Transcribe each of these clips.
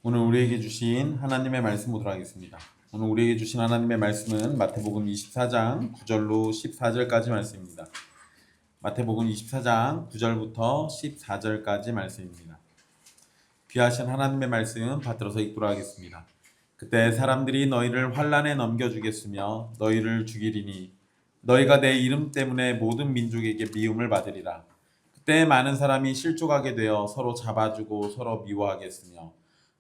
오늘 우리에게 주신 하나님의 말씀 보도록 하겠습니다. 오늘 우리에게 주신 하나님의 말씀은 마태복음 24장 9절로 14절까지 말씀입니다. 마태복음 24장 9절부터 14절까지 말씀입니다. 귀하신 하나님의 말씀 받들어서 읽도록 하겠습니다. 그때 사람들이 너희를 환난에 넘겨주겠으며 너희를 죽이리니 너희가 내 이름 때문에 모든 민족에게 미움을 받으리라. 그때 많은 사람이 실족하게 되어 서로 잡아주고 서로 미워하겠으며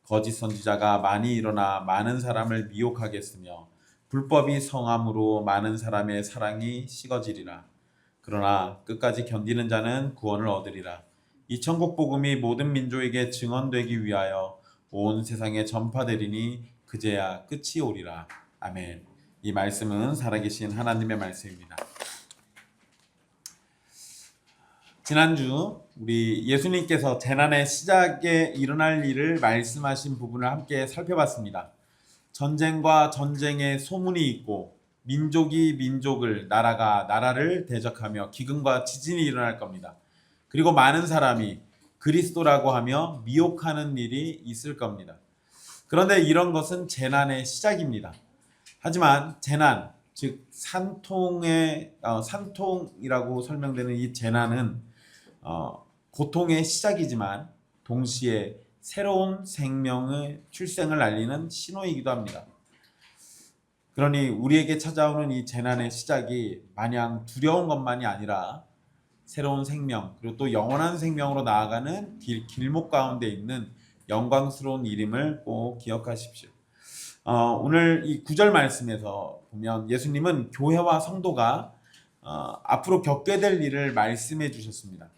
거짓 선지자가 많이 일어나 많은 사람을 미혹하겠으며 불법이 성함으로 많은 사람의 사랑이 식어지리라. 그러나 끝까지 견디는 자는 구원을 얻으리라. 이 천국 복음이 모든 민족에게 증언되기 위하여 온 세상에 전파되리니 그제야 끝이 오리라. 아멘. 이 말씀은 살아계신 하나님의 말씀입니다. 지난주 우리 예수님께서 재난의 시작에 일어날 일을 말씀하신 부분을 함께 살펴봤습니다. 전쟁과 전쟁의 소문이 있고 민족이 민족을, 나라가 나라를 대적하며 기근과 지진이 일어날 겁니다. 그리고 많은 사람이 그리스도라고 하며 미혹하는 일이 있을 겁니다. 그런데 이런 것은 재난의 시작입니다. 하지만 재난, 즉 산통이라고 설명되는 이 재난은 고통의 시작이지만 동시에 새로운 생명의 출생을 알리는 신호이기도 합니다. 그러니 우리에게 찾아오는 이 재난의 시작이 마냥 두려운 것만이 아니라 새로운 생명, 그리고 또 영원한 생명으로 나아가는 길목 가운데 있는 영광스러운 일임을 꼭 기억하십시오. 오늘 이 9절 말씀에서 보면 예수님은 교회와 성도가 앞으로 겪게 될 일을 말씀해 주셨습니다.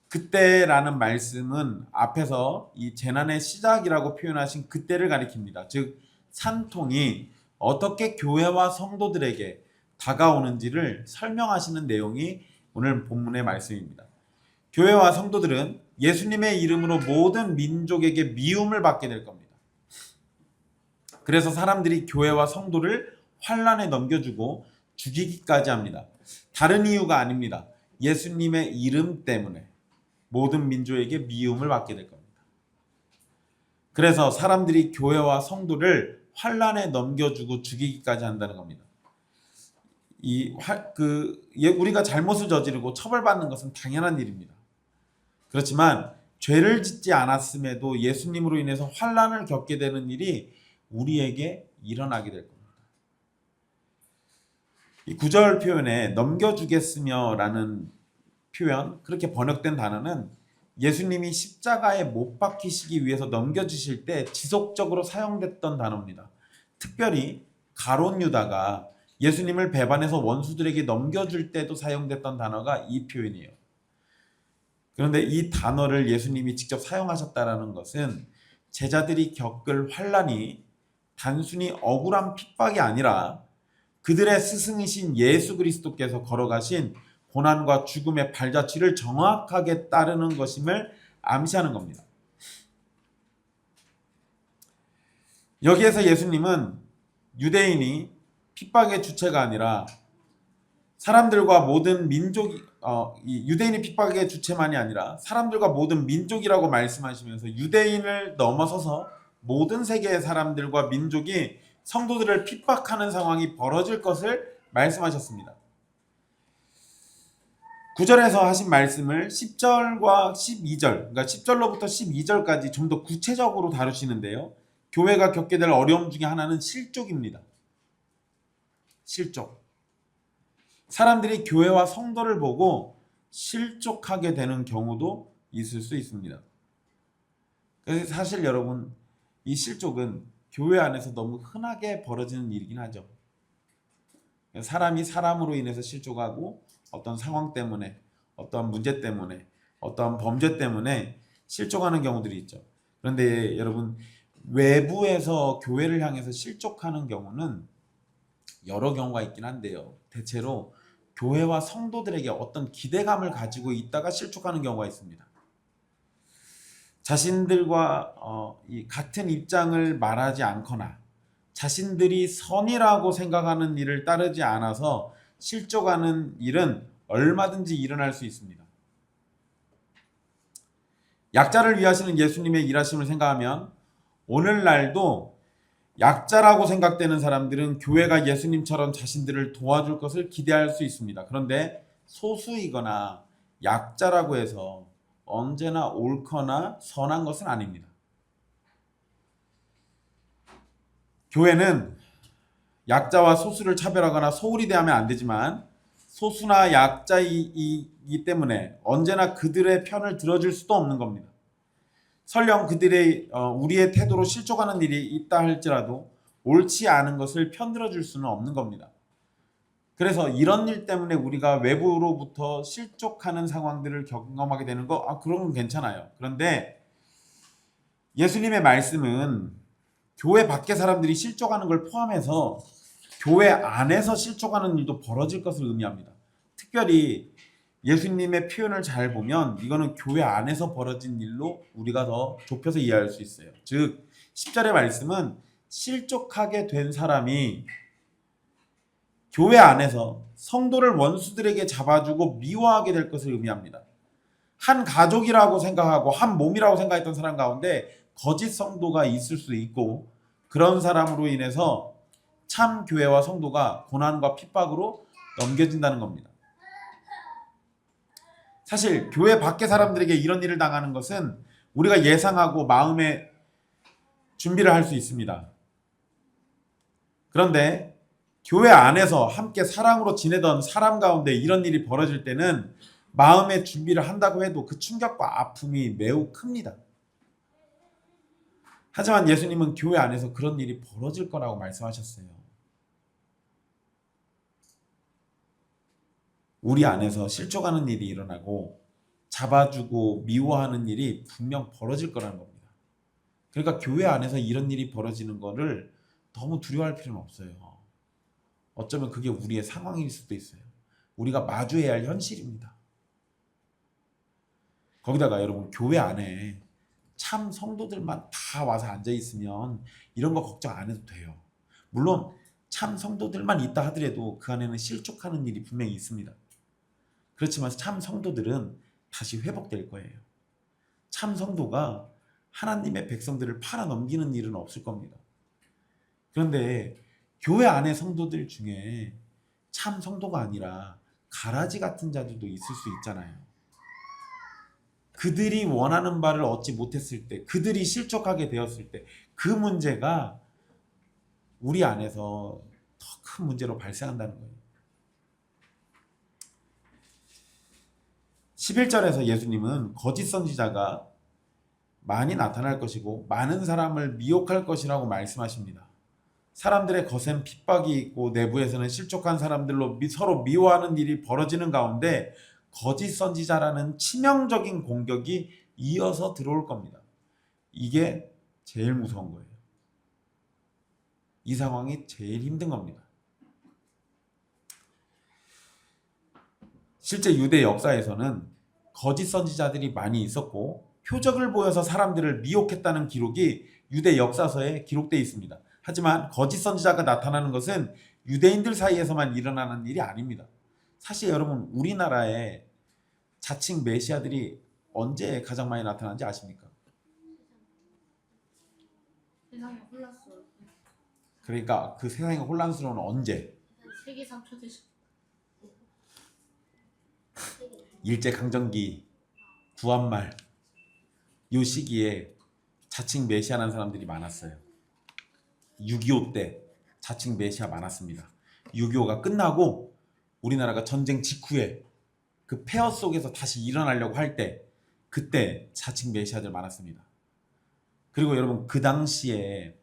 그때라는 말씀은 앞에서 이 재난의 시작이라고 표현하신 그때를 가리킵니다. 즉 산통이 어떻게 교회와 성도들에게 다가오는지를 설명하시는 내용이 오늘 본문의 말씀입니다. 교회와 성도들은 예수님의 이름으로 모든 민족에게 미움을 받게 될 겁니다. 그래서 사람들이 교회와 성도를 환난에 넘겨주고 죽이기까지 합니다. 다른 이유가 아닙니다. 예수님의 이름 때문에 모든 민족에게 미움을 받게 될 겁니다. 그래서 사람들이 교회와 성도를 환난에 넘겨주고 죽이기까지 한다는 겁니다. 우리가 잘못을 저지르고 처벌받는 것은 당연한 일입니다. 그렇지만 죄를 짓지 않았음에도 예수님으로 인해서 환난을 겪게 되는 일이 우리에게 일어나게 될 겁니다. 이 9절 표현에 넘겨주겠으며 라는 표현, 그렇게 번역된 단어는 예수님이 십자가에 못 박히시기 위해서 넘겨주실 때 지속적으로 사용됐던 단어입니다. 특별히 가룟 유다가 예수님을 배반해서 원수들에게 넘겨줄 때도 사용됐던 단어가 이 표현이에요. 그런데 이 단어를 예수님이 직접 사용하셨다는 것은 제자들이 겪을 환난이 단순히 억울한 핍박이 아니라 그들의 스승이신 예수 그리스도께서 걸어가신 고난과 죽음의 발자취를 정확하게 따르는 것임을 암시하는 겁니다. 여기에서 예수님은 유대인이 핍박의 주체가 아니라 사람들과 모든 민족이 유대인이 핍박의 주체만이 아니라 사람들과 모든 민족이라고 말씀하시면서 유대인을 넘어서서 모든 세계의 사람들과 민족이 성도들을 핍박하는 상황이 벌어질 것을 말씀하셨습니다. 9절에서 하신 말씀을 10절과 12절, 그러니까 10절로부터 12절까지 좀 더 구체적으로 다루시는데요. 교회가 겪게 될 어려움 중에 하나는 실족입니다. 실족. 사람들이 교회와 성도를 보고 실족하게 되는 경우도 있을 수 있습니다. 그래서 사실 여러분, 이 실족은 교회 안에서 너무 흔하게 벌어지는 일이긴 하죠. 사람이 사람으로 인해서 실족하고 어떤 상황 때문에, 어떤 문제 때문에, 어떤 범죄 때문에 실족하는 경우들이 있죠. 그런데 여러분, 외부에서 교회를 향해서 실족하는 경우는 여러 경우가 있긴 한데요. 대체로 교회와 성도들에게 어떤 기대감을 가지고 있다가 실족하는 경우가 있습니다. 자신들과 같은 입장을 말하지 않거나 자신들이 선이라고 생각하는 일을 따르지 않아서 실족하는 일은 얼마든지 일어날 수 있습니다. 약자를 위하시는 예수님의 일하심을 생각하면 오늘날도 약자라고 생각되는 사람들은 교회가 예수님처럼 자신들을 도와줄 것을 기대할 수 있습니다. 그런데 소수이거나 약자라고 해서 언제나 옳거나 선한 것은 아닙니다. 교회는 약자와 소수를 차별하거나 소홀히 대하면 안 되지만 소수나 약자이기 때문에 언제나 그들의 편을 들어줄 수도 없는 겁니다. 설령 그들의 우리의 태도로 실족하는 일이 있다 할지라도 옳지 않은 것을 편들어줄 수는 없는 겁니다. 그래서 이런 일 때문에 우리가 외부로부터 실족하는 상황들을 경험하게 되는 거, 그런 건 괜찮아요. 그런데 예수님의 말씀은 교회 밖의 사람들이 실족하는 걸 포함해서 교회 안에서 실족하는 일도 벌어질 것을 의미합니다. 특별히 예수님의 표현을 잘 보면 이거는 교회 안에서 벌어진 일로 우리가 더 좁혀서 이해할 수 있어요. 즉 10절의 말씀은 실족하게 된 사람이 교회 안에서 성도를 원수들에게 잡아주고 미워하게 될 것을 의미합니다. 한 가족이라고 생각하고 한 몸이라고 생각했던 사람 가운데 거짓 성도가 있을 수 있고 그런 사람으로 인해서 참 교회와 성도가 고난과 핍박으로 넘겨진다는 겁니다. 사실 교회 밖의 사람들에게 이런 일을 당하는 것은 우리가 예상하고 마음에 준비를 할 수 있습니다. 그런데 교회 안에서 함께 사랑으로 지내던 사람 가운데 이런 일이 벌어질 때는 마음의 준비를 한다고 해도 그 충격과 아픔이 매우 큽니다. 하지만 예수님은 교회 안에서 그런 일이 벌어질 거라고 말씀하셨어요. 우리 안에서 실족하는 일이 일어나고 잡아주고 미워하는 일이 분명 벌어질 거라는 겁니다. 그러니까 교회 안에서 이런 일이 벌어지는 거를 너무 두려워할 필요는 없어요. 어쩌면 그게 우리의 상황일 수도 있어요. 우리가 마주해야 할 현실입니다. 거기다가 여러분 교회 안에 참 성도들만 다 와서 앉아 있으면 이런 거 걱정 안 해도 돼요. 물론 참 성도들만 있다 하더라도 그 안에는 실족하는 일이 분명히 있습니다. 그렇지만 참 성도들은 다시 회복될 거예요. 참 성도가 하나님의 백성들을 팔아넘기는 일은 없을 겁니다. 그런데 교회 안의 성도들 중에 참 성도가 아니라 가라지 같은 자들도 있을 수 있잖아요. 그들이 원하는 바를 얻지 못했을 때, 그들이 실족하게 되었을 때 그 문제가 우리 안에서 더 큰 문제로 발생한다는 거예요. 11절에서 예수님은 거짓 선지자가 많이 나타날 것이고 많은 사람을 미혹할 것이라고 말씀하십니다. 사람들의 거센 핍박이 있고 내부에서는 실족한 사람들로 서로 미워하는 일이 벌어지는 가운데 거짓 선지자라는 치명적인 공격이 이어서 들어올 겁니다. 이게 제일 무서운 거예요. 이 상황이 제일 힘든 겁니다. 실제 유대 역사에서는 거짓 선지자들이 많이 있었고 표적을 보여서 사람들을 미혹했다는 기록이 유대 역사서에 기록되어 있습니다. 하지만 거짓 선지자가 나타나는 것은 유대인들 사이에서만 일어나는 일이 아닙니다. 사실 여러분 우리나라에 자칭 메시아들이 언제 가장 많이 나타나는지 아십니까? 세상이 혼란스러워. 그러니까 그 세상이 혼란스러운 언제? 세계상 초대식. 일제강점기, 구한말 이 시기에 자칭 메시아라는 사람들이 많았어요. 6.25 때 자칭 메시아 많았습니다. 6.25가 끝나고 우리나라가 전쟁 직후에 그 폐허 속에서 다시 일어나려고 할 때 그때 자칭 메시아들 많았습니다. 그리고 여러분 그 당시에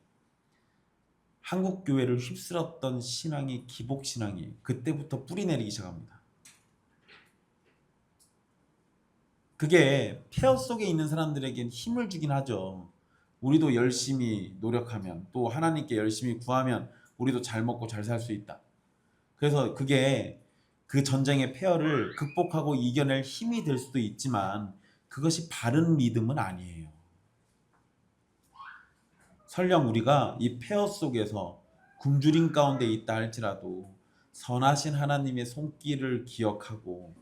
한국 교회를 휩쓸었던 신앙이 기복 신앙이 그때부터 뿌리내리기 시작합니다. 그게 폐허 속에 있는 사람들에겐 힘을 주긴 하죠. 우리도 열심히 노력하면 또 하나님께 열심히 구하면 우리도 잘 먹고 잘 살 수 있다. 그래서 그게 그 전쟁의 폐허를 극복하고 이겨낼 힘이 될 수도 있지만 그것이 바른 믿음은 아니에요. 설령 우리가 이 폐허 속에서 굶주림 가운데 있다 할지라도 선하신 하나님의 손길을 기억하고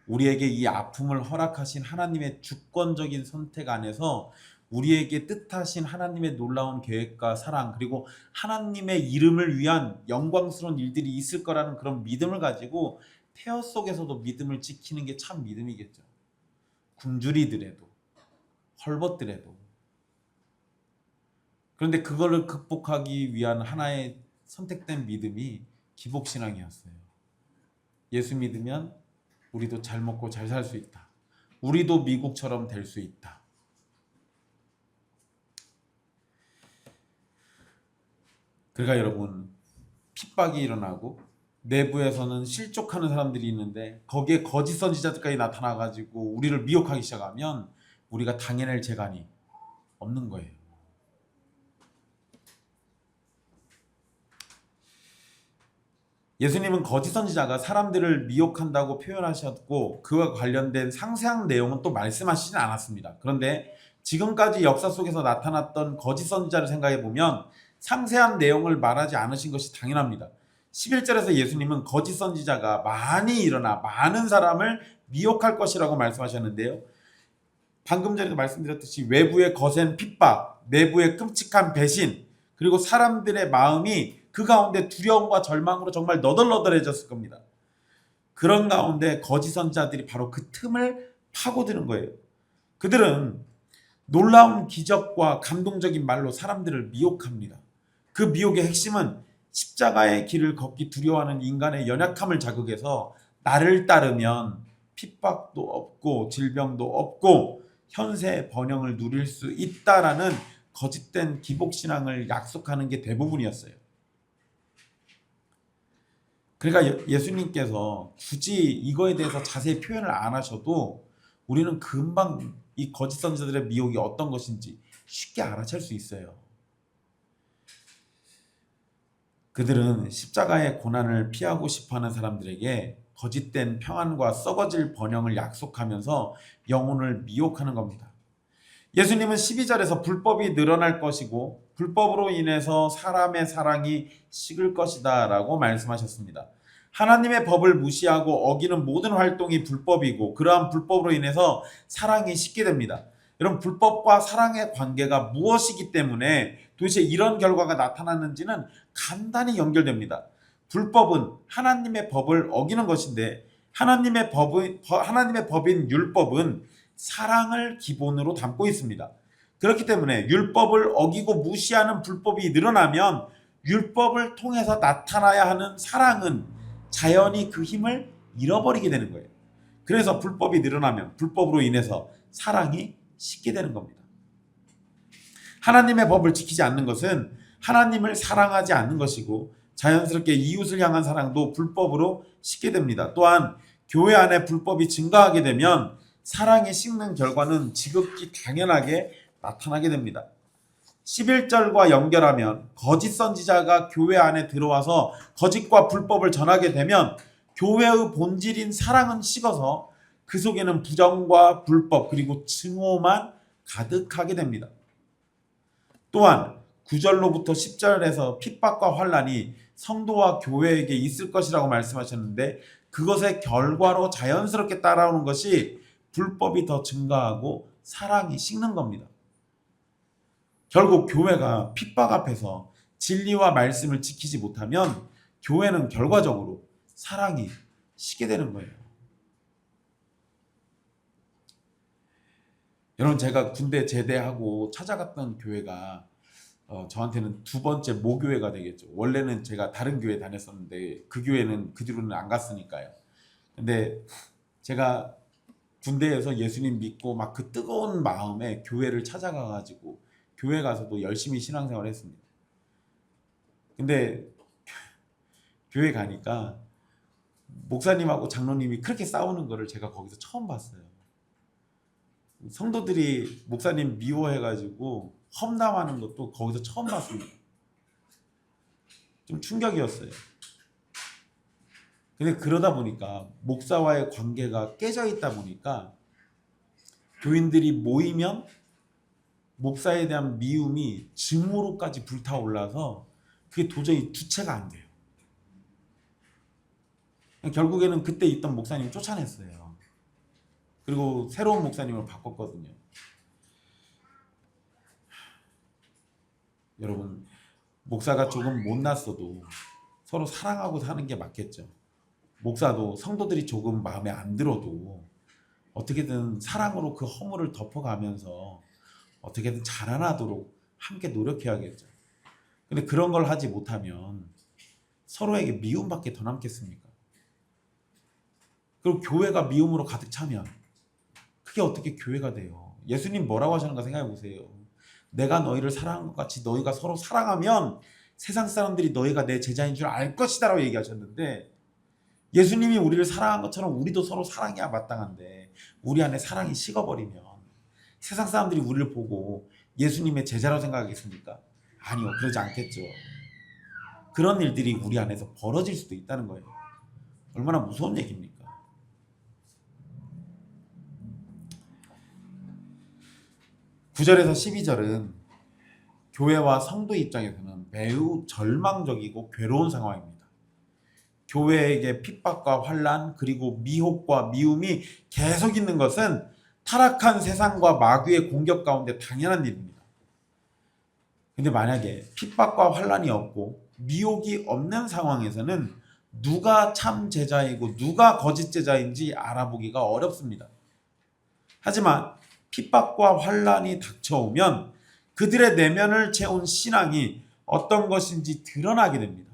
우리에게 이 아픔을 허락하신 하나님의 주권적인 선택 안에서 우리에게 뜻하신 하나님의 놀라운 계획과 사랑, 그리고 하나님의 이름을 위한 영광스러운 일들이 있을 거라는 그런 믿음을 가지고 태어 속에서도 믿음을 지키는 게 참 믿음이겠죠. 굶주리더라도, 헐벗더라도. 그런데 그거를 극복하기 위한 하나의 선택된 믿음이 기복신앙이었어요. 예수 믿으면 우리도 잘 먹고 잘 살 수 있다. 우리도 미국처럼 될 수 있다. 그러니까 여러분, 핍박이 일어나고 내부에서는 실족하는 사람들이 있는데 거기에 거짓 선지자들까지 나타나가지고 우리를 미혹하기 시작하면 우리가 당해낼 재간이 없는 거예요. 예수님은 거짓 선지자가 사람들을 미혹한다고 표현하셨고 그와 관련된 상세한 내용은 또 말씀하시진 않았습니다. 그런데 지금까지 역사 속에서 나타났던 거짓 선지자를 생각해 보면 상세한 내용을 말하지 않으신 것이 당연합니다. 11절에서 예수님은 거짓 선지자가 많이 일어나 많은 사람을 미혹할 것이라고 말씀하셨는데요. 방금 전에도 말씀드렸듯이 외부의 거센 핍박, 내부의 끔찍한 배신, 그리고 사람들의 마음이 그 가운데 두려움과 절망으로 정말 너덜너덜해졌을 겁니다. 그런 가운데 거짓 선지자들이 바로 그 틈을 파고드는 거예요. 그들은 놀라운 기적과 감동적인 말로 사람들을 미혹합니다. 그 미혹의 핵심은 십자가의 길을 걷기 두려워하는 인간의 연약함을 자극해서 나를 따르면 핍박도 없고 질병도 없고 현세의 번영을 누릴 수 있다라는 거짓된 기복신앙을 약속하는 게 대부분이었어요. 그러니까 예수님께서 굳이 이거에 대해서 자세히 표현을 안 하셔도 우리는 금방 이 거짓 선지자들의 미혹이 어떤 것인지 쉽게 알아챌 수 있어요. 그들은 십자가의 고난을 피하고 싶어하는 사람들에게 거짓된 평안과 썩어질 번영을 약속하면서 영혼을 미혹하는 겁니다. 예수님은 12절에서 불법이 늘어날 것이고 불법으로 인해서 사람의 사랑이 식을 것이다 라고 말씀하셨습니다. 하나님의 법을 무시하고 어기는 모든 활동이 불법이고 그러한 불법으로 인해서 사랑이 식게 됩니다. 여러분, 불법과 사랑의 관계가 무엇이기 때문에 도대체 이런 결과가 나타났는지는 간단히 연결됩니다. 불법은 하나님의 법을 어기는 것인데 하나님의 법인 율법은 사랑을 기본으로 담고 있습니다. 그렇기 때문에 율법을 어기고 무시하는 불법이 늘어나면 율법을 통해서 나타나야 하는 사랑은 자연히 그 힘을 잃어버리게 되는 거예요. 그래서 불법이 늘어나면 불법으로 인해서 사랑이 식게 되는 겁니다. 하나님의 법을 지키지 않는 것은 하나님을 사랑하지 않는 것이고 자연스럽게 이웃을 향한 사랑도 불법으로 식게 됩니다. 또한 교회 안에 불법이 증가하게 되면 사랑이 식는 결과는 지극히 당연하게 나타나게 됩니다. 11절과 연결하면 거짓 선지자가 교회 안에 들어와서 거짓과 불법을 전하게 되면 교회의 본질인 사랑은 식어서 그 속에는 부정과 불법 그리고 증오만 가득하게 됩니다. 또한 9절로부터 10절에서 핍박과 환난이 성도와 교회에게 있을 것이라고 말씀하셨는데 그것의 결과로 자연스럽게 따라오는 것이 불법이 더 증가하고 사랑이 식는 겁니다. 결국 교회가 핍박 앞에서 진리와 말씀을 지키지 못하면 교회는 결과적으로 사랑이 식게 되는 거예요. 여러분, 제가 군대 제대하고 찾아갔던 교회가 저한테는 두 번째 모교회가 되겠죠. 원래는 제가 다른 교회 다녔었는데 그 교회는 그 뒤로는 안 갔으니까요. 근데 제가 군대에서 예수님 믿고 막 그 뜨거운 마음에 교회를 찾아가가지고 교회 가서도 열심히 신앙생활을 했습니다. 근데 교회 가니까 목사님하고 장로님이 그렇게 싸우는 거를 제가 거기서 처음 봤어요. 성도들이 목사님 미워해가지고 험담하는 것도 거기서 처음 봤습니다. 좀 충격이었어요. 근데 그러다 보니까 목사와의 관계가 깨져 있다 보니까 교인들이 모이면 목사에 대한 미움이 증오로까지 불타올라서 그게 도저히 주체가 안 돼요. 결국에는 그때 있던 목사님을 쫓아냈어요. 그리고 새로운 목사님을 바꿨거든요. 여러분, 목사가 조금 못났어도 서로 사랑하고 사는 게 맞겠죠. 목사도 성도들이 조금 마음에 안 들어도 어떻게든 사랑으로 그 허물을 덮어가면서 어떻게든 자라나도록 함께 노력해야겠죠. 근데 그런 걸 하지 못하면 서로에게 미움밖에 더 남겠습니까? 그리고 교회가 미움으로 가득 차면 그게 어떻게 교회가 돼요? 예수님 뭐라고 하셨는가 생각해 보세요. 내가 너희를 사랑한 것 같이 너희가 서로 사랑하면 세상 사람들이 너희가 내 제자인 줄 알 것이다 라고 얘기하셨는데, 예수님이 우리를 사랑한 것처럼 우리도 서로 사랑해야 마땅한데 우리 안에 사랑이 식어버리면 세상 사람들이 우리를 보고 예수님의 제자라고 생각하겠습니까? 아니요, 그러지 않겠죠. 그런 일들이 우리 안에서 벌어질 수도 있다는 거예요. 얼마나 무서운 얘기입니까? 9절에서 12절은 교회와 성도 입장에서는 매우 절망적이고 괴로운 상황입니다. 교회에게 핍박과 환난 그리고 미혹과 미움이 계속 있는 것은 타락한 세상과 마귀의 공격 가운데 당연한 일입니다. 근데 만약에 핍박과 환난이 없고 미혹이 없는 상황에서는 누가 참 제자이고 누가 거짓 제자인지 알아보기가 어렵습니다. 하지만 핍박과 환난이 닥쳐오면 그들의 내면을 채운 신앙이 어떤 것인지 드러나게 됩니다.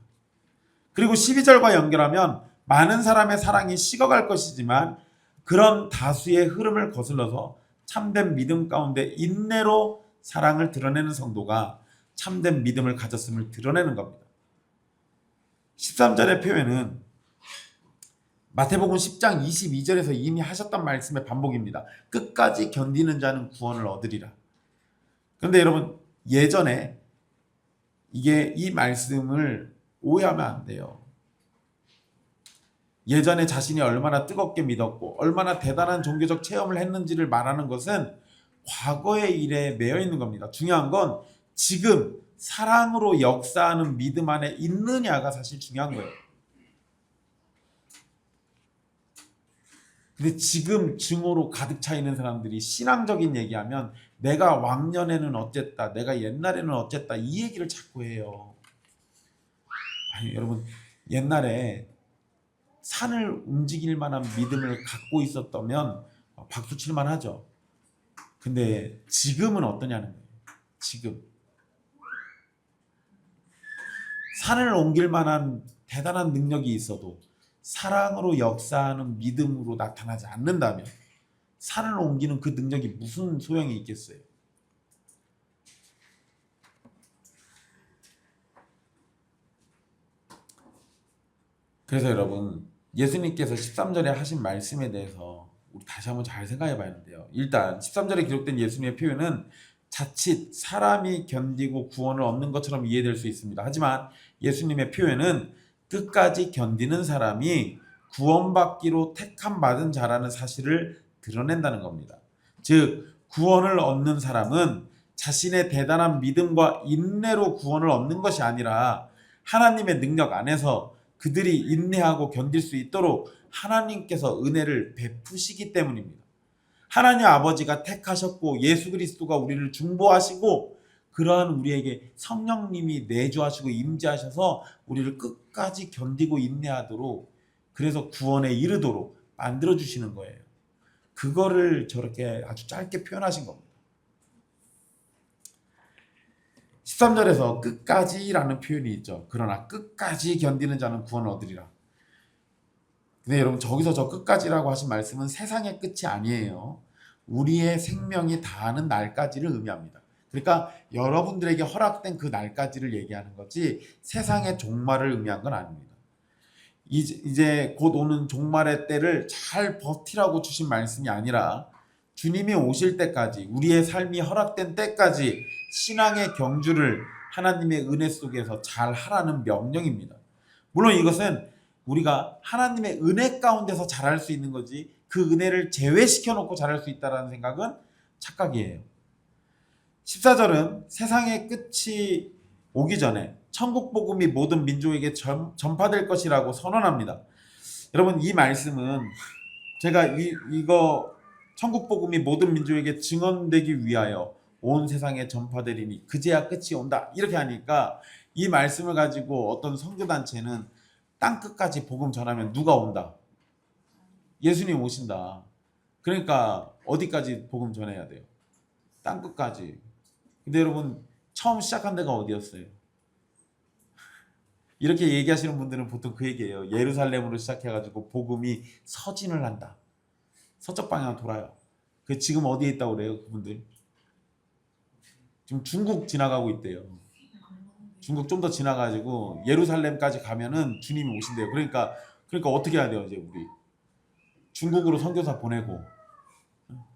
그리고 12절과 연결하면 많은 사람의 사랑이 식어갈 것이지만 그런 다수의 흐름을 거슬러서 참된 믿음 가운데 인내로 사랑을 드러내는 성도가 참된 믿음을 가졌음을 드러내는 겁니다. 13절의 표현은 마태복음 10장 22절에서 이미 하셨던 말씀의 반복입니다. 끝까지 견디는 자는 구원을 얻으리라. 그런데 여러분, 예전에 이 말씀을 오해하면 안 돼요. 예전에 자신이 얼마나 뜨겁게 믿었고 얼마나 대단한 종교적 체험을 했는지를 말하는 것은 과거의 일에 매여 있는 겁니다. 중요한 건 지금 사랑으로 역사하는 믿음 안에 있느냐가 사실 중요한 거예요. 근데 지금 증오로 가득 차 있는 사람들이 신앙적인 얘기하면 내가 왕년에는 어쨌다, 내가 옛날에는 어쨌다, 이 얘기를 자꾸 해요. 아니, 여러분, 옛날에 산을 움직일 만한 믿음을 갖고 있었다면 박수 칠만 하죠. 근데 지금은 어떠냐는 거예요. 지금 산을 옮길 만한 대단한 능력이 있어도 사랑으로 역사하는 믿음으로 나타나지 않는다면 산을 옮기는 그 능력이 무슨 소용이 있겠어요? 그래서 여러분, 예수님께서 13절에 하신 말씀에 대해서 우리 다시 한번 잘 생각해 봐야 하는데요. 일단 13절에 기록된 예수님의 표현은 자칫 사람이 견디고 구원을 얻는 것처럼 이해될 수 있습니다. 하지만 예수님의 표현은 끝까지 견디는 사람이 구원받기로 택함 받은 자라는 사실을 드러낸다는 겁니다. 즉, 구원을 얻는 사람은 자신의 대단한 믿음과 인내로 구원을 얻는 것이 아니라 하나님의 능력 안에서 그들이 인내하고 견딜 수 있도록 하나님께서 은혜를 베푸시기 때문입니다. 하나님 아버지가 택하셨고 예수 그리스도가 우리를 중보하시고 그러한 우리에게 성령님이 내주하시고 임재하셔서 우리를 끝까지 견디고 인내하도록, 그래서 구원에 이르도록 만들어주시는 거예요. 그거를 저렇게 아주 짧게 표현하신 겁니다. 13절에서 끝까지라는 표현이 있죠. 그러나 끝까지 견디는 자는 구원을 얻으리라. 근데 여러분, 저기서 저 끝까지라고 하신 말씀은 세상의 끝이 아니에요. 우리의 생명이 다하는 날까지를 의미합니다. 그러니까 여러분들에게 허락된 그 날까지를 얘기하는 거지 세상의 종말을 의미한 건 아닙니다. 이제 곧 오는 종말의 때를 잘 버티라고 주신 말씀이 아니라 주님이 오실 때까지, 우리의 삶이 허락된 때까지 신앙의 경주를 하나님의 은혜 속에서 잘 하라는 명령입니다. 물론 이것은 우리가 하나님의 은혜 가운데서 잘할 수 있는 거지 그 은혜를 제외시켜 놓고 잘할 수 있다는 생각은 착각이에요. 14절은 세상의 끝이 오기 전에 천국 복음이 모든 민족에게 전파될 것이라고 선언합니다. 여러분, 이 말씀은 제가 이거 천국 복음이 모든 민족에게 증언되기 위하여 온 세상에 전파되리니 그제야 끝이 온다. 이렇게 하니까 이 말씀을 가지고 어떤 선교단체는 땅끝까지 복음 전하면 누가 온다? 예수님 오신다. 그러니까 어디까지 복음 전해야 돼요? 땅끝까지. 근데 여러분 처음 시작한 데가 어디였어요? 이렇게 얘기하시는 분들은 보통 그 얘기예요. 예루살렘으로 시작해가지고 복음이 서진을 한다. 서쪽 방향으로 돌아요. 그 지금 어디에 있다고 그래요, 그분들? 지금 중국 지나가고 있대요. 중국 좀 더 지나가지고 예루살렘까지 가면은 주님이 오신대요. 그러니까 어떻게 해야 돼요, 이제 우리? 중국으로 선교사 보내고,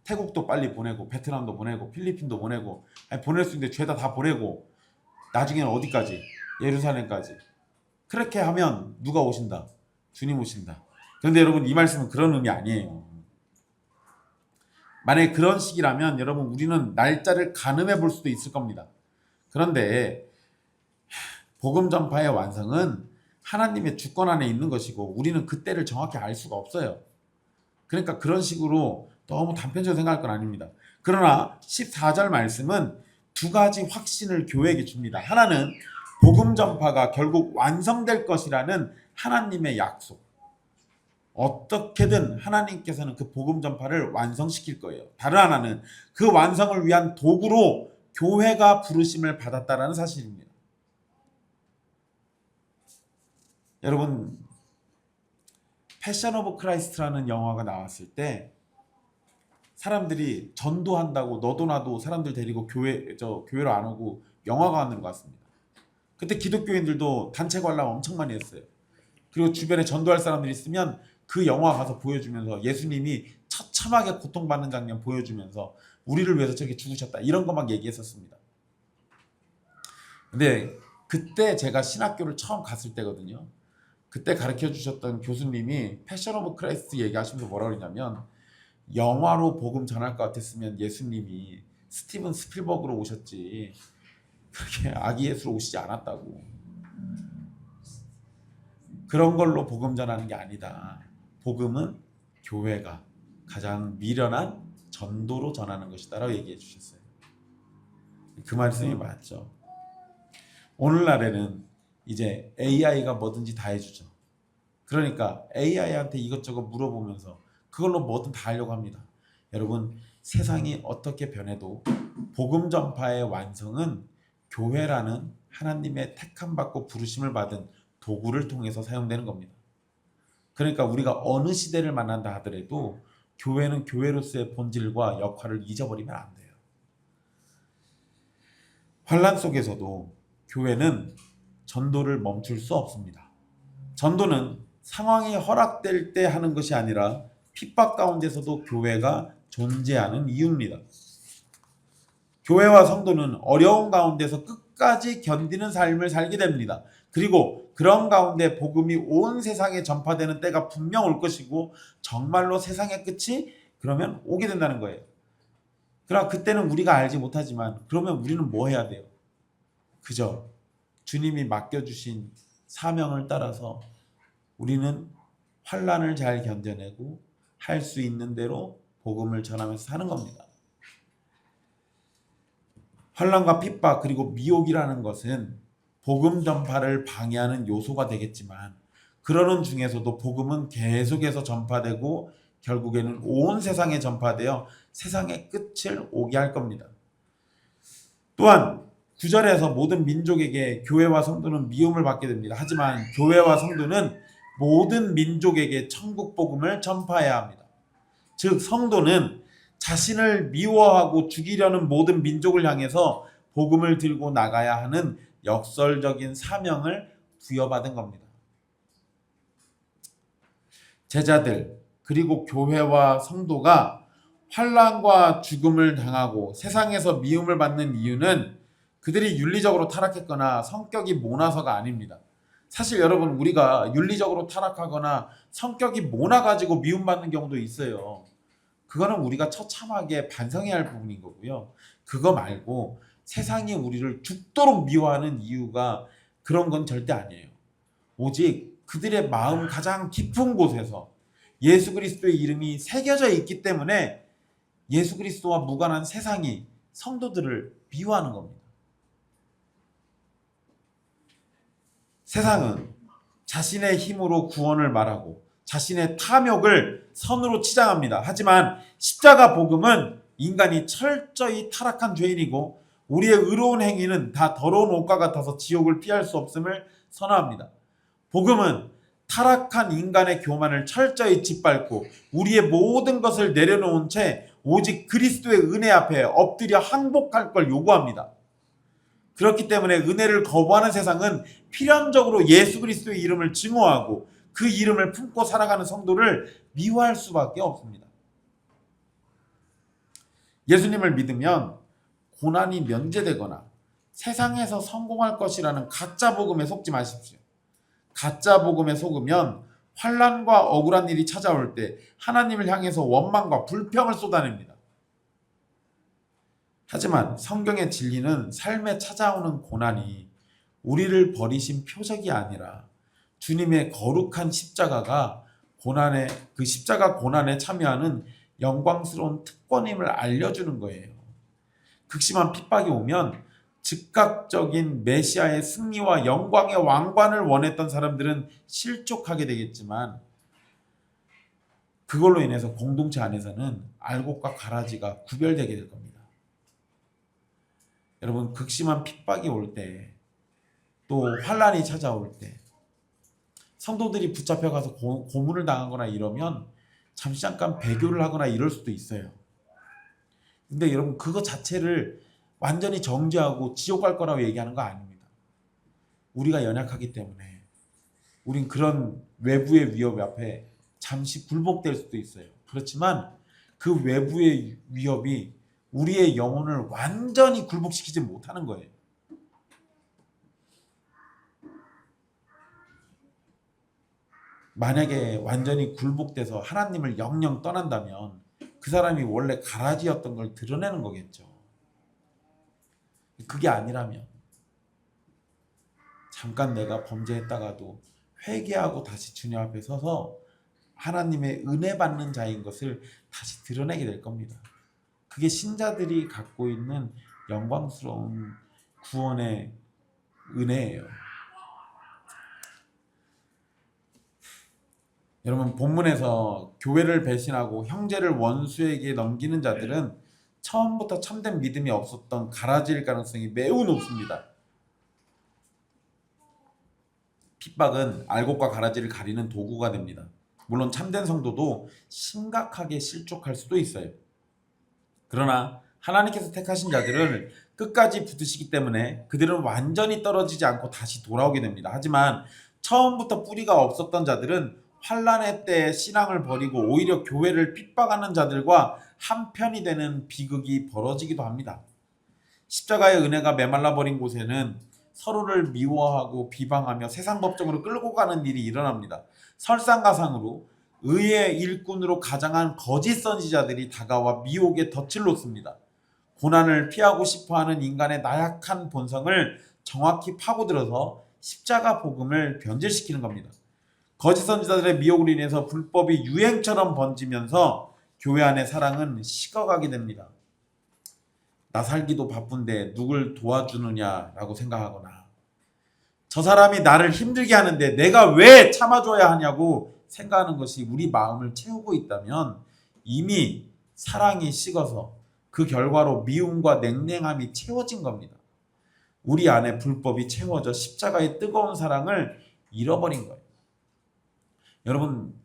태국도 빨리 보내고, 베트남도 보내고, 필리핀도 보내고, 아니, 보낼 수 있는데 죄다 다 보내고, 나중에는 어디까지? 예루살렘까지. 그렇게 하면 누가 오신다? 주님 오신다. 그런데 여러분 이 말씀은 그런 의미 아니에요. 만약에 그런 식이라면 여러분 우리는 날짜를 가늠해 볼 수도 있을 겁니다. 그런데 복음 전파의 완성은 하나님의 주권 안에 있는 것이고 우리는 그때를 정확히 알 수가 없어요. 그러니까 그런 식으로 너무 단편적으로 생각할 건 아닙니다. 그러나 14절 말씀은 두 가지 확신을 교회에게 줍니다. 하나는 복음 전파가 결국 완성될 것이라는 하나님의 약속. 어떻게든 하나님께서는 그 복음 전파를 완성시킬 거예요. 다른 하나는 그 완성을 위한 도구로 교회가 부르심을 받았다라는 사실입니다. 여러분 패션 오브 크라이스트라는 영화가 나왔을 때 사람들이 전도한다고 너도 나도 사람들 데리고 교회로 안 오고 영화관으로 갔습니다. 그때 기독교인들도 단체 관람 엄청 많이 했어요. 그리고 주변에 전도할 사람들이 있으면 그 영화 가서 보여주면서 예수님이 처참하게 고통받는 장면 보여주면서 우리를 위해서 저렇게 죽으셨다 이런 거 막 얘기했었습니다. 근데 그때 제가 신학교를 처음 갔을 때거든요. 그때 가르쳐 주셨던 교수님이 패션 오브 크라이스트 얘기하시면서 뭐라고 그러냐면 영화로 복음 전할 것 같았으면 예수님이 스티븐 스필버그로 오셨지 그렇게 아기 예수로 오시지 않았다고. 그런 걸로 복음 전하는 게 아니다. 복음은 교회가 가장 미련한 전도로 전하는 것이다 라고 얘기해 주셨어요. 그 말씀이 맞죠. 오늘날에는 이제 AI가 뭐든지 다 해주죠. 그러니까 AI한테 이것저것 물어보면서 그걸로 뭐든 다 하려고 합니다. 여러분 세상이 어떻게 변해도 복음 전파의 완성은 교회라는 하나님의 택함받고 부르심을 받은 도구를 통해서 사용되는 겁니다. 그러니까 우리가 어느 시대를 만난다 하더라도 교회는 교회로서의 본질과 역할을 잊어버리면 안 돼요. 환난 속에서도 교회는 전도를 멈출 수 없습니다. 전도는 상황이 허락될 때 하는 것이 아니라 핍박 가운데서도 교회가 존재하는 이유입니다. 교회와 성도는 어려운 가운데서 끝까지 견디는 삶을 살게 됩니다. 그리고 그런 가운데 복음이 온 세상에 전파되는 때가 분명 올 것이고 정말로 세상의 끝이 그러면 오게 된다는 거예요. 그러나 그때는 우리가 알지 못하지만 그러면 우리는 뭐 해야 돼요? 그저 주님이 맡겨주신 사명을 따라서 우리는 환난을 잘 견뎌내고 할 수 있는 대로 복음을 전하면서 사는 겁니다. 환난과 핍박 그리고 미혹이라는 것은 복음 전파를 방해하는 요소가 되겠지만 그러는 중에서도 복음은 계속해서 전파되고 결국에는 온 세상에 전파되어 세상의 끝을 오게 할 겁니다. 또한 9절에서 모든 민족에게 교회와 성도는 미움을 받게 됩니다. 하지만 교회와 성도는 모든 민족에게 천국 복음을 전파해야 합니다. 즉 성도는 자신을 미워하고 죽이려는 모든 민족을 향해서 복음을 들고 나가야 하는 역설적인 사명을 부여받은 겁니다. 제자들 그리고 교회와 성도가 환난과 죽음을 당하고 세상에서 미움을 받는 이유는 그들이 윤리적으로 타락했거나 성격이 모나서가 아닙니다. 사실 여러분 우리가 윤리적으로 타락하거나 성격이 모나가지고 미움받는 경우도 있어요. 그거는 우리가 처참하게 반성해야 할 부분인 거고요. 그거 말고 세상이 우리를 죽도록 미워하는 이유가 그런 건 절대 아니에요. 오직 그들의 마음 가장 깊은 곳에서 예수 그리스도의 이름이 새겨져 있기 때문에 예수 그리스도와 무관한 세상이 성도들을 미워하는 겁니다. 세상은 자신의 힘으로 구원을 말하고 자신의 탐욕을 선으로 치장합니다. 하지만 십자가 복음은 인간이 철저히 타락한 죄인이고 우리의 의로운 행위는 다 더러운 옷과 같아서 지옥을 피할 수 없음을 선언합니다. 복음은 타락한 인간의 교만을 철저히 짓밟고 우리의 모든 것을 내려놓은 채 오직 그리스도의 은혜 앞에 엎드려 항복할 걸 요구합니다. 그렇기 때문에 은혜를 거부하는 세상은 필연적으로 예수 그리스도의 이름을 증오하고 그 이름을 품고 살아가는 성도를 미워할 수밖에 없습니다. 예수님을 믿으면 고난이 면제되거나 세상에서 성공할 것이라는 가짜 복음에 속지 마십시오. 가짜 복음에 속으면 환난과 억울한 일이 찾아올 때 하나님을 향해서 원망과 불평을 쏟아냅니다. 하지만 성경의 진리는 삶에 찾아오는 고난이 우리를 버리신 표적이 아니라 주님의 거룩한 십자가가 그 십자가 고난에 참여하는 영광스러운 특권임을 알려주는 거예요. 극심한 핍박이 오면 즉각적인 메시아의 승리와 영광의 왕관을 원했던 사람들은 실족하게 되겠지만 그걸로 인해서 공동체 안에서는 알곡과 가라지가 구별되게 될 겁니다. 여러분, 극심한 핍박이 올 때, 또 환란이 찾아올 때 성도들이 붙잡혀가서 고문을 당하거나 이러면 잠시 잠깐 배교를 하거나 이럴 수도 있어요. 근데 여러분, 그거 자체를 완전히 정죄하고 지옥 갈 거라고 얘기하는 거 아닙니다. 우리가 연약하기 때문에 우린 그런 외부의 위협 앞에 잠시 굴복될 수도 있어요. 그렇지만 그 외부의 위협이 우리의 영혼을 완전히 굴복시키지 못하는 거예요. 만약에 완전히 굴복돼서 하나님을 영영 떠난다면 그 사람이 원래 가라지였던 걸 드러내는 거겠죠. 그게 아니라면 잠깐 내가 범죄했다가도 회개하고 다시 주님 앞에 서서 하나님의 은혜 받는 자인 것을 다시 드러내게 될 겁니다. 그게 신자들이 갖고 있는 영광스러운 구원의 은혜예요. 여러분, 본문에서 교회를 배신하고 형제를 원수에게 넘기는 자들은 처음부터 참된 믿음이 없었던 가라지일 가능성이 매우 높습니다. 핍박은 알곡과 가라지를 가리는 도구가 됩니다. 물론 참된 성도도 심각하게 실족할 수도 있어요. 그러나 하나님께서 택하신 자들을 끝까지 붙드시기 때문에 그들은 완전히 떨어지지 않고 다시 돌아오게 됩니다. 하지만 처음부터 뿌리가 없었던 자들은 환난의 때에 신앙을 버리고 오히려 교회를 핍박하는 자들과 한편이 되는 비극이 벌어지기도 합니다. 십자가의 은혜가 메말라 버린 곳에는 서로를 미워하고 비방하며 세상 법정으로 끌고 가는 일이 일어납니다. 설상가상으로 의의 일꾼으로 가장한 거짓 선지자들이 다가와 미혹에 덫을 놓습니다. 고난을 피하고 싶어하는 인간의 나약한 본성을 정확히 파고들어서 십자가 복음을 변질시키는 겁니다. 거짓 선지자들의 미혹으로 인해서 불법이 유행처럼 번지면서 교회 안의 사랑은 식어가게 됩니다. 나 살기도 바쁜데 누굴 도와주느냐라고 생각하거나 저 사람이 나를 힘들게 하는데 내가 왜 참아줘야 하냐고 생각하는 것이 우리 마음을 채우고 있다면 이미 사랑이 식어서 그 결과로 미움과 냉랭함이 채워진 겁니다. 우리 안에 불법이 채워져 십자가의 뜨거운 사랑을 잃어버린 거예요. 여러분,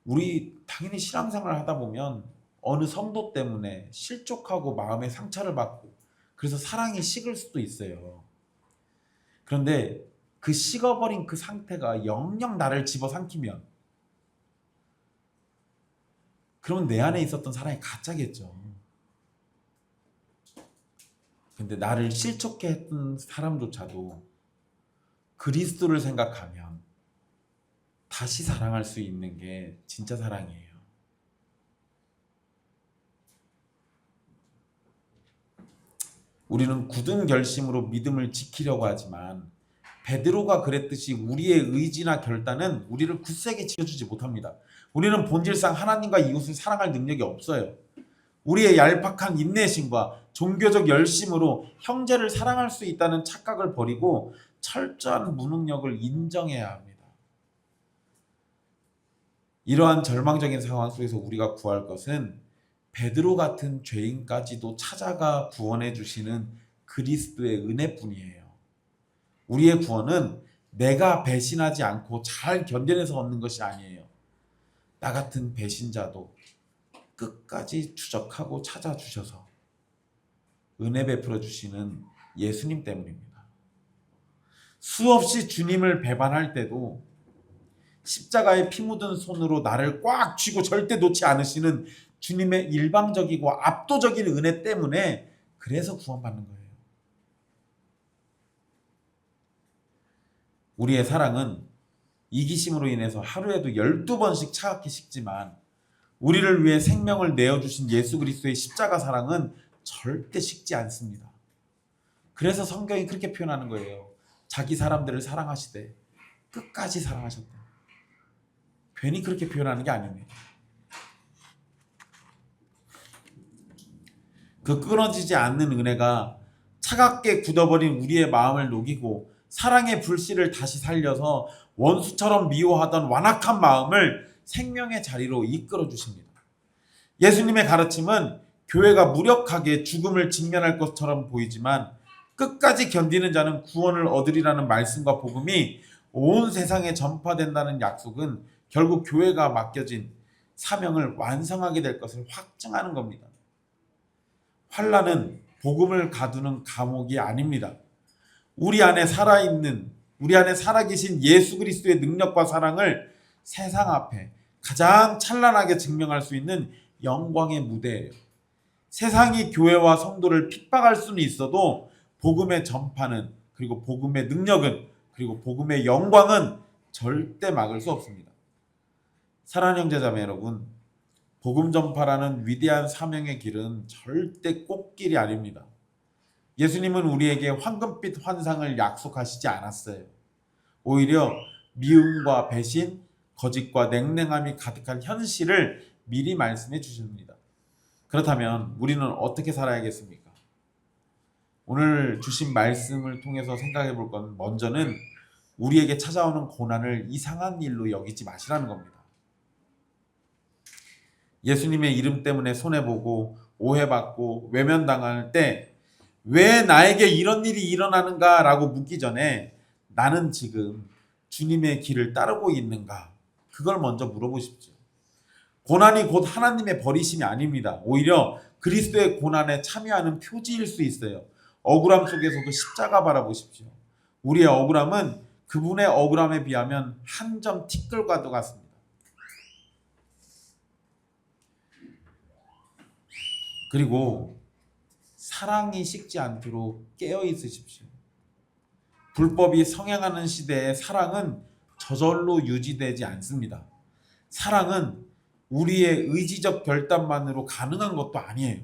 우리 당연히 신앙생활을 하다 보면 어느 성도 때문에 실족하고 마음의 상처를 받고 그래서 사랑이 식을 수도 있어요. 그런데 그 식어버린 그 상태가 영영 나를 집어삼키면 그러면 내 안에 있었던 사랑이 가짜겠죠. 근데 나를 실족해 했던 사람조차도 그리스도를 생각하면 다시 사랑할 수 있는 게 진짜 사랑이에요. 우리는 굳은 결심으로 믿음을 지키려고 하지만 베드로가 그랬듯이 우리의 의지나 결단은 우리를 굳세게 지켜주지 못합니다. 우리는 본질상 하나님과 이웃을 사랑할 능력이 없어요. 우리의 얄팍한 인내심과 종교적 열심으로 형제를 사랑할 수 있다는 착각을 버리고 철저한 무능력을 인정해야 합니다. 이러한 절망적인 상황 속에서 우리가 구할 것은 베드로 같은 죄인까지도 찾아가 구원해 주시는 그리스도의 은혜뿐이에요. 우리의 구원은 내가 배신하지 않고 잘 견뎌내서 얻는 것이 아니에요. 나 같은 배신자도 끝까지 추적하고 찾아주셔서 은혜 베풀어 주시는 예수님 때문입니다. 수없이 주님을 배반할 때도 십자가에 피 묻은 손으로 나를 꽉 쥐고 절대 놓지 않으시는 주님의 일방적이고 압도적인 은혜 때문에 그래서 구원받는 거예요. 우리의 사랑은 이기심으로 인해서 하루에도 12번씩 차갑게 식지만 우리를 위해 생명을 내어주신 예수 그리스도의 십자가 사랑은 절대 식지 않습니다. 그래서 성경이 그렇게 표현하는 거예요. 자기 사람들을 사랑하시되 끝까지 사랑하셨다. 괜히 그렇게 표현하는 게 아닙니다. 그 끊어지지 않는 은혜가 차갑게 굳어버린 우리의 마음을 녹이고 사랑의 불씨를 다시 살려서 원수처럼 미워하던 완악한 마음을 생명의 자리로 이끌어 주십니다. 예수님의 가르침은 교회가 무력하게 죽음을 직면할 것처럼 보이지만 끝까지 견디는 자는 구원을 얻으리라는 말씀과 복음이 온 세상에 전파된다는 약속은 결국 교회가 맡겨진 사명을 완성하게 될 것을 확증하는 겁니다. 환난은 복음을 가두는 감옥이 아닙니다. 우리 안에 살아계신 예수 그리스도의 능력과 사랑을 세상 앞에 가장 찬란하게 증명할 수 있는 영광의 무대예요. 세상이 교회와 성도를 핍박할 수는 있어도 복음의 전파는, 그리고 복음의 능력은, 그리고 복음의 영광은 절대 막을 수 없습니다. 사랑하는 형제자매 여러분, 복음 전파라는 위대한 사명의 길은 절대 꽃길이 아닙니다. 예수님은 우리에게 황금빛 환상을 약속하시지 않았어요. 오히려 미움과 배신, 거짓과 냉랭함이 가득한 현실을 미리 말씀해 주십니다. 그렇다면 우리는 어떻게 살아야겠습니까? 오늘 주신 말씀을 통해서 생각해 볼 건 먼저는 우리에게 찾아오는 고난을 이상한 일로 여기지 마시라는 겁니다. 예수님의 이름 때문에 손해보고 오해받고 외면당할 때 왜 나에게 이런 일이 일어나는가 라고 묻기 전에 나는 지금 주님의 길을 따르고 있는가? 그걸 먼저 물어보십시오. 고난이 곧 하나님의 버리심이 아닙니다. 오히려 그리스도의 고난에 참여하는 표지일 수 있어요. 억울함 속에서도 십자가 바라보십시오. 우리의 억울함은 그분의 억울함에 비하면 한 점 티끌과도 같습니다. 그리고 사랑이 식지 않도록 깨어 있으십시오. 불법이 성행하는 시대에 사랑은 저절로 유지되지 않습니다. 사랑은 우리의 의지적 결단만으로 가능한 것도 아니에요.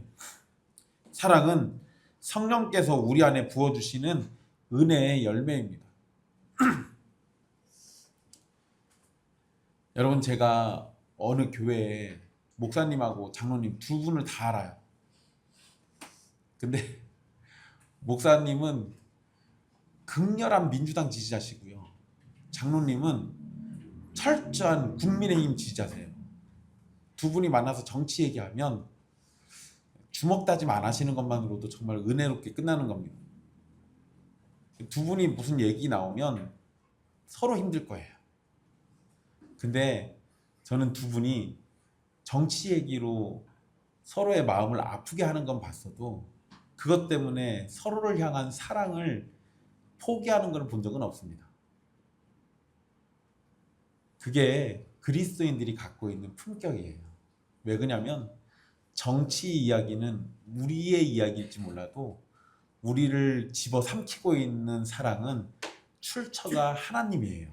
사랑은 성령께서 우리 안에 부어주시는 은혜의 열매입니다. 여러분, 제가 어느 교회에 목사님하고 장로님 두 분을 다 알아요. 근데 목사님은 극렬한 민주당 지지자시고요. 장로님은 철저한 국민의힘 지지자세요. 두 분이 만나서 정치 얘기하면 주먹 다짐 안 하시는 것만으로도 정말 은혜롭게 끝나는 겁니다. 두 분이 무슨 얘기 나오면 서로 힘들 거예요. 근데 저는 두 분이 정치 얘기로 서로의 마음을 아프게 하는 건 봤어도 그것 때문에 서로를 향한 사랑을 포기하는 걸 본 적은 없습니다. 그게 그리스도인들이 갖고 있는 품격이에요. 왜 그러냐면 정치 이야기는 우리의 이야기일지 몰라도 우리를 집어삼키고 있는 사랑은 출처가 하나님이에요.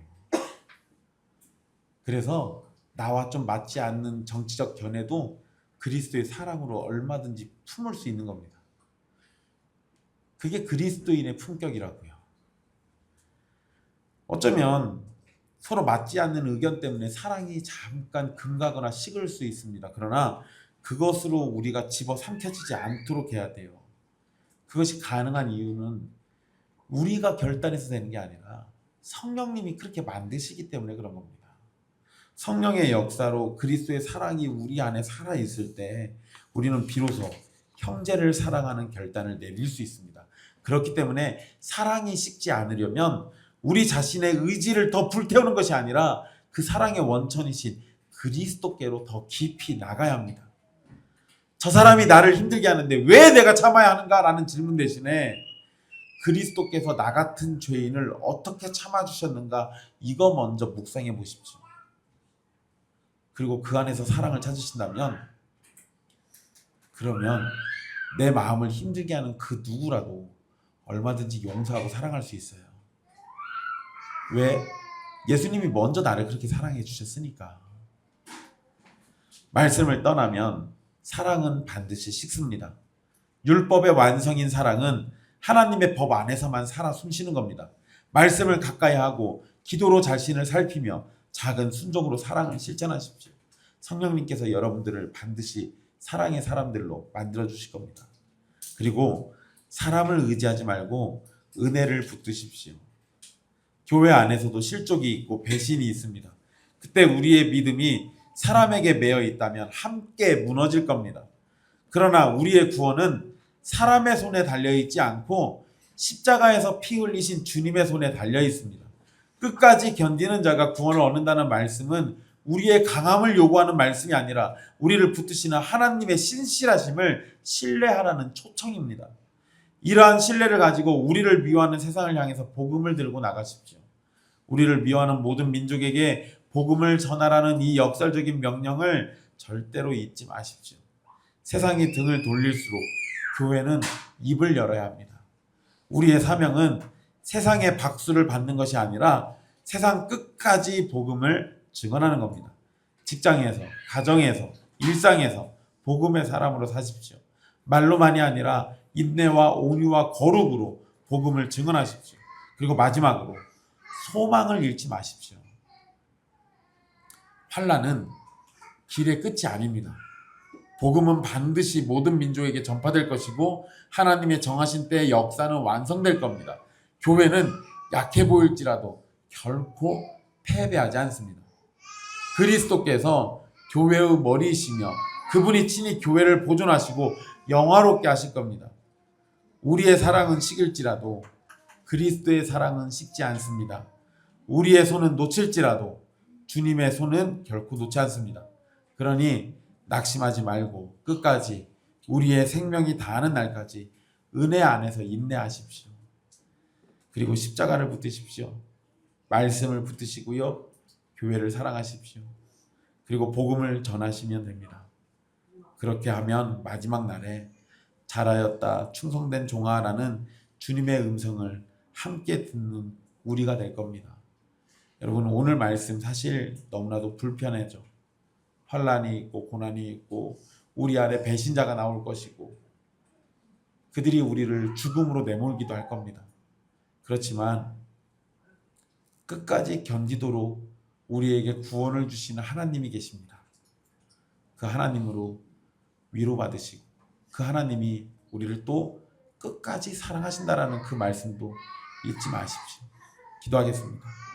그래서 나와 좀 맞지 않는 정치적 견해도 그리스도의 사랑으로 얼마든지 품을 수 있는 겁니다. 그게 그리스도인의 품격이라고요. 어쩌면 서로 맞지 않는 의견 때문에 사랑이 잠깐 금가거나 식을 수 있습니다. 그러나 그것으로 우리가 집어삼켜지지 않도록 해야 돼요. 그것이 가능한 이유는 우리가 결단해서 되는 게 아니라 성령님이 그렇게 만드시기 때문에 그런 겁니다. 성령의 역사로 그리스도의 사랑이 우리 안에 살아있을 때 우리는 비로소 형제를 사랑하는 결단을 내릴 수 있습니다. 그렇기 때문에 사랑이 식지 않으려면 우리 자신의 의지를 더 불태우는 것이 아니라 그 사랑의 원천이신 그리스도께로 더 깊이 나가야 합니다. 저 사람이 나를 힘들게 하는데 왜 내가 참아야 하는가라는 질문 대신에 그리스도께서 나 같은 죄인을 어떻게 참아주셨는가 이거 먼저 묵상해 보십시오. 그리고 그 안에서 사랑을 찾으신다면 그러면 내 마음을 힘들게 하는 그 누구라도 얼마든지 용서하고 사랑할 수 있어요. 왜? 예수님이 먼저 나를 그렇게 사랑해 주셨으니까. 말씀을 떠나면 사랑은 반드시 식습니다. 율법의 완성인 사랑은 하나님의 법 안에서만 살아 숨쉬는 겁니다. 말씀을 가까이 하고 기도로 자신을 살피며 작은 순종으로 사랑을 실천하십시오. 성령님께서 여러분들을 반드시 사랑의 사람들로 만들어 주실 겁니다. 그리고 사람을 의지하지 말고 은혜를 붙드십시오. 교회 안에서도 실족이 있고 배신이 있습니다. 그때 우리의 믿음이 사람에게 매여 있다면 함께 무너질 겁니다. 그러나 우리의 구원은 사람의 손에 달려 있지 않고 십자가에서 피 흘리신 주님의 손에 달려 있습니다. 끝까지 견디는 자가 구원을 얻는다는 말씀은 우리의 강함을 요구하는 말씀이 아니라 우리를 붙드시는 하나님의 신실하심을 신뢰하라는 초청입니다. 이러한 신뢰를 가지고 우리를 미워하는 세상을 향해서 복음을 들고 나가십시오. 우리를 미워하는 모든 민족에게 복음을 전하라는 이 역설적인 명령을 절대로 잊지 마십시오. 세상이 등을 돌릴수록 교회는 입을 열어야 합니다. 우리의 사명은 세상의 박수를 받는 것이 아니라 세상 끝까지 복음을 증언하는 겁니다. 직장에서, 가정에서, 일상에서 복음의 사람으로 사십시오. 말로만이 아니라 인내와 온유와 거룩으로 복음을 증언하십시오. 그리고 마지막으로 소망을 잃지 마십시오. 환난은 길의 끝이 아닙니다. 복음은 반드시 모든 민족에게 전파될 것이고 하나님의 정하신 때의 역사는 완성될 겁니다. 교회는 약해 보일지라도 결코 패배하지 않습니다. 그리스도께서 교회의 머리이시며 그분이 친히 교회를 보존하시고 영화롭게 하실 겁니다. 우리의 사랑은 식을지라도 그리스도의 사랑은 식지 않습니다. 우리의 손은 놓칠지라도 주님의 손은 결코 놓지 않습니다. 그러니 낙심하지 말고 끝까지 우리의 생명이 다하는 날까지 은혜 안에서 인내하십시오. 그리고 십자가를 붙드십시오. 말씀을 붙드시고요. 교회를 사랑하십시오. 그리고 복음을 전하시면 됩니다. 그렇게 하면 마지막 날에 잘하였다 충성된 종아라는 주님의 음성을 함께 듣는 우리가 될 겁니다. 여러분 오늘 말씀 사실 너무나도 불편해져. 환난이 있고 고난이 있고 우리 안에 배신자가 나올 것이고 그들이 우리를 죽음으로 내몰기도 할 겁니다. 그렇지만 끝까지 견디도록 우리에게 구원을 주시는 하나님이 계십니다. 그 하나님으로 위로받으시고 그 하나님이 우리를 또 끝까지 사랑하신다라는 그 말씀도 잊지 마십시오. 기도하겠습니다.